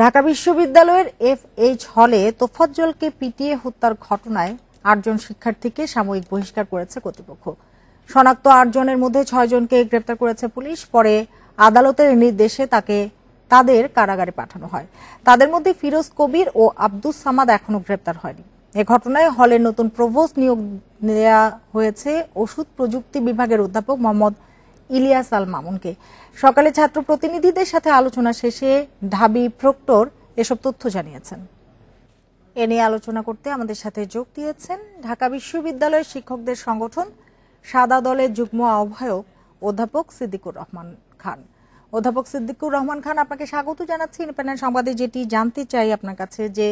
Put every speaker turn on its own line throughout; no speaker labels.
ঢাকা বিশ্ববিদ্যালয়ের FH হলে তোফাজ্জলকে পিটিয়ে হত্যার ঘটনায় ৮ জন শিক্ষার্থীকে সাময়িক বহিষ্কার করেছে কর্তৃপক্ষ। শনাক্ত ৮ জনের মধ্যে ৬ জনকে গ্রেপ্তার করেছে পুলিশ। পরে আদালতের নির্দেশে তাদের কারাগারে পাঠানো হয়। তাদের মধ্যে ফিরোজ কবির ও আব্দুস সামাদ এখনো গ্রেপ্তার হয়নি। এ ঘটনায় হলের নতুন প্রভোস্ট নিয়োগ দেওয়া হয়েছে ওষুধ প্রযুক্তি বিভাগের অধ্যাপক মোহাম্মদ ইলিয়াস আল মামুনকে। সকালে ছাত্র প্রতিনিধিদের সাথে আলোচনা শেষে ঢাবি প্রক্টর এসব তথ্য জানিয়েছেন। এ নিয়ে আলোচনা করতে আমাদের সাথে যোগ দিয়েছেন ঢাকা বিশ্ববিদ্যালয়ের শিক্ষকদের সংগঠন সাদা দলের যুগ্ম আহ্বায়ক অধ্যাপক সিদ্দিকুর রহমান খান। অধ্যাপক সিদ্দিকুর রহমান খান, আপনাকে স্বাগত জানাচ্ছি ইন্ডিপেন্ডেন্ট সংবাদে। যেটি জানতে চাই আপনার কাছে যে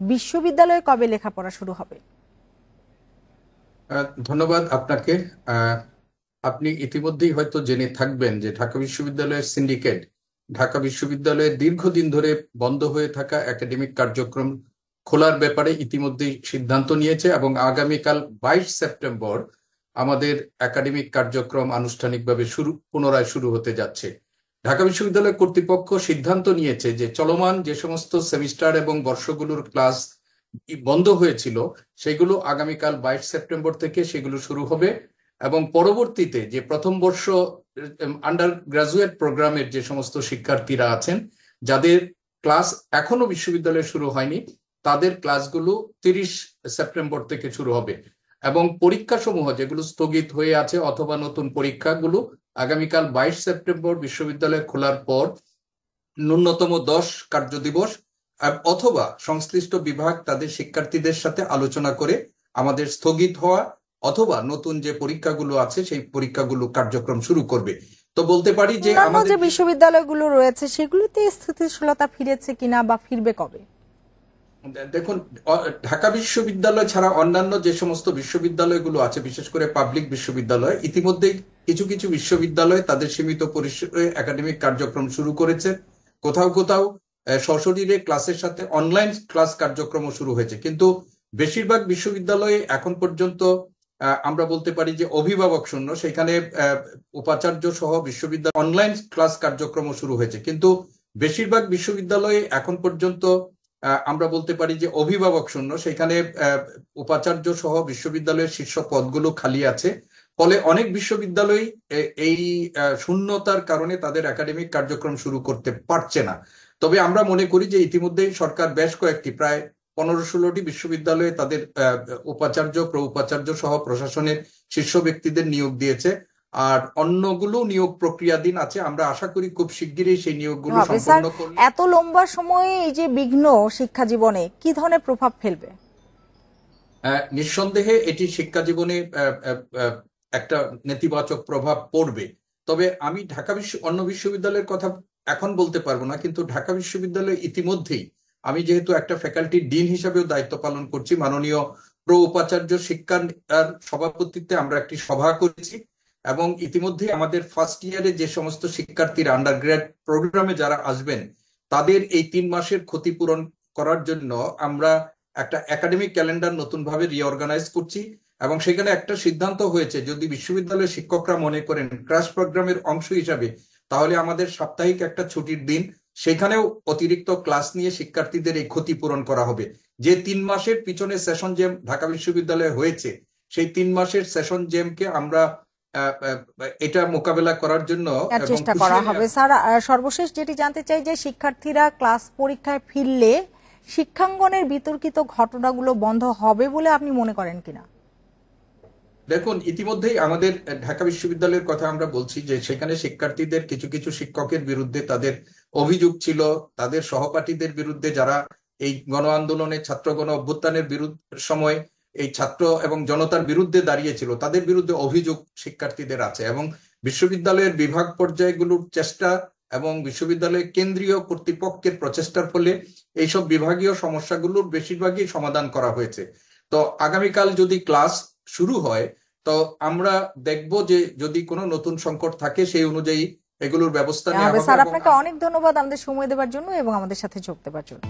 বিশ্ববিদ্যালয়ে কবে লেখাপড়া শুরু হবে?
ধন্যবাদ আপনাকে। আপনি ইতিমধ্যেই হয়তো জেনে থাকবেন যে ঢাকা বিশ্ববিদ্যালয়ের সিন্ডিকেট ঢাকা বিশ্ববিদ্যালয়ে দীর্ঘদিন ধরে বন্ধ হয়ে থাকা একাডেমিক কার্যক্রম খোলার ব্যাপারে ইতিমধ্যেই সিদ্ধান্ত নিয়েছে এবং আগামীকাল 22 সেপ্টেম্বর আমাদের একাডেমিক কার্যক্রম আনুষ্ঠানিকভাবে পুনরায় শুরু হতে যাচ্ছে। ঢাকা বিশ্ববিদ্যালয় কর্তৃপক্ষ সিদ্ধান্ত নিয়েছে যে চলমান যে সমস্ত সেমিস্টার এবং বর্ষগুলোর ক্লাস বন্ধ হয়েছিল সেগুলো আগামীকাল 22 সেপ্টেম্বর থেকে সেগুলো শুরু হবে এবং পরবর্তীতে যে প্রথম বর্ষ আন্ডার গ্রাজুয়েট প্রোগ্রামের যে সমস্ত শিক্ষার্থীরা আছেন যাদের ক্লাস এখনো বিশ্ববিদ্যালয়ে শুরু হয়নি তাদের ক্লাসগুলো 30 সেপ্টেম্বর থেকে শুরু হবে এবং পরীক্ষা সমূহ যেগুলো স্থগিত হয়ে আছে অথবা নতুন পরীক্ষাগুলো আগামীকাল 22 সেপ্টেম্বর বিশ্ববিদ্যালয় খোলার পর ন্যূনতম 10 কার্যদিবস অথবা সংশ্লিষ্ট বিভাগ তাদের শিক্ষার্থীদের সাথে আলোচনা করে আমাদের স্থগিত হওয়া অথবা নতুন যে পরীক্ষাগুলো আছে সেই পরীক্ষাগুলো কার্যক্রম শুরু করবে। তো বলতে পারি যে
আমাদের যে বিশ্ববিদ্যালয়গুলো রয়েছে সেগুলিতে স্থিতিশীলতা ফিরেছে কিনা বা ফিরবে কবে?
দেখুন, ঢাকা বিশ্ববিদ্যালয় ছাড়া অন্যান্য যে সমস্ত বিশ্ববিদ্যালয়গুলো আছে বিশেষ করে পাবলিক বিশ্ববিদ্যালয় ইতিমধ্যেই কিছু কিছু বিশ্ববিদ্যালয় তাদের সীমিত পরিসরে একাডেমিক কার্যক্রম শুরু করেছে। কোথাও কোথাও সশরীরে ক্লাসের সাথে অনলাইন ক্লাস কার্যক্রম শুরু হয়েছে, কিন্তু বেশিরভাগ বিশ্ববিদ্যালয়ে এখন পর্যন্ত আমরা বলতে পারি যে অভিভাবক শূন্য। সেখানে উপাচার্য সহ বিশ্ববিদ্যালয় অনলাইন ক্লাস কার্যক্রম শুরু হয়েছে, কিন্তু বেশিরভাগ বিশ্ববিদ্যালয়ে এখন পর্যন্ত আমরা বলতে পারি যে অভিভাবক শূন্য। সেখানে উপাচার্য সহ বিশ্ববিদ্যালয়ের শীর্ষ পদগুলো খালি আছে। ফলে অনেক বিশ্ববিদ্যালয় এই শূন্যতার কারণে তাদের একাডেমিক কার্যক্রম শুরু করতে পারছে না। তবে আমরা মনে করি যে ইতিমধ্যেই সরকার বেশ কয়েকটি প্রায় 15-16টি বিশ্ববিদ্যালয়ে তাদের উপাচার্য প্রউপাচার্য সহ প্রশাসনের শীর্ষ ব্যক্তিদের নিয়োগ দিয়েছে, আর অন্যগুলো নিয়োগ প্রক্রিয়াধীন আছে। আমরা আশা করি খুব শিগগিরই সেই নিয়োগগুলো সম্পন্ন করবে।
এত লম্বা সময়ে এই যে বিঘ্ন শিক্ষা জীবনে কি ধরনের প্রভাব ফেলবে?
নিঃসন্দেহে এটি শিক্ষা জীবনে একটা নেতিবাচক প্রভাব পড়বে। তবে আমি অন্য বিশ্ববিদ্যালয়ের কথা এখন বলতে পারবো না, কিন্তু ঢাকা বিশ্ববিদ্যালয় ইতিমধ্যেই আমি যেহেতু একটা ফ্যাকাল্টি ডিন হিসাবেও দায়িত্ব পালন করছি, মাননীয় প্রো উপাচার্য শিক্ষার সভাপতিত্বে আমরা একটি সভা করেছি এবং ইতিমধ্যে আমাদের ফার্স্ট ইয়ারে যে সমস্ত শিক্ষার্থীরা আন্ডার গ্রেড প্রোগ্রামে যারা আসবেন তাদের এই 3 মাসের ক্ষতিপূরণ করার জন্য আমরা একটা একাডেমিক ক্যালেন্ডার নতুন ভাবে রিঅর্গানাইজ করছি এবং সেখানে একটা সিদ্ধান্ত হয়েছে যদি বিশ্ববিদ্যালয়ের শিক্ষকরা মনে করেন ক্র্যাশ প্রোগ্রামের অংশ হিসাবে তাহলে আমাদের সাপ্তাহিক একটা ছুটির দিন সেখানেও অতিরিক্ত ক্লাস নিয়ে শিক্ষার্থীদের এই ক্ষতিপূরণ করা হবে। যে 3 মাসের পিছনে সেশন জেম ঢাকা বিশ্ববিদ্যালয়ে হয়েছে সেই 3 মাসের সেশন জেমকে আমরা এটা মোকাবেলা করার জন্য
চেষ্টা করা হবে। স্যার, সর্বশেষ যেটি জানতে চাই যে শিক্ষার্থীরা ক্লাস পরীক্ষায় ফিরলে শিক্ষাঙ্গনের বিতর্কিত ঘটনাগুলো বন্ধ হবে বলে আপনি মনে করেন কিনা?
দেখুন, ইতিমধ্যেই আমাদের ঢাকা বিশ্ববিদ্যালয়ের কথা আমরা বলছি যে সেখানে শিক্ষার্থীদের কিছু কিছু শিক্ষকের বিরুদ্ধে তাদের অভিযোগ ছিল, তাদের সহপাঠীদের বিরুদ্ধে যারা এই গণ আন্দোলনে ছাত্র গণ অভ্যুত্থানের সময় এই ছাত্র এবং জনতার বিরুদ্ধে দাঁড়িয়েছিল তাদের বিরুদ্ধে অভিযোগ শিক্ষার্থীদের আছে এবং বিশ্ববিদ্যালয়ের বিভাগ পর্যায়গুলোর চেষ্টা এবং বিশ্ববিদ্যালয়ের কেন্দ্রীয় কর্তৃপক্ষের প্রচেষ্টার ফলে এইসব বিভাগীয় সমস্যাগুলোর বেশিরভাগই সমাধান করা হয়েছে। তো আগামীকাল যদি ক্লাস শুরু হয় তো আমরা দেখব যে যদি কোনো নতুন সংকট থাকে সেই অনুযায়ী এগুলোর ব্যবস্থা নেওয়া হবে।
স্যার, আপনাকে অনেক ধন্যবাদ আমাদের সময় দেওয়ার জন্য এবং আমাদের সাথে যোগ দেওয়ার জন্য।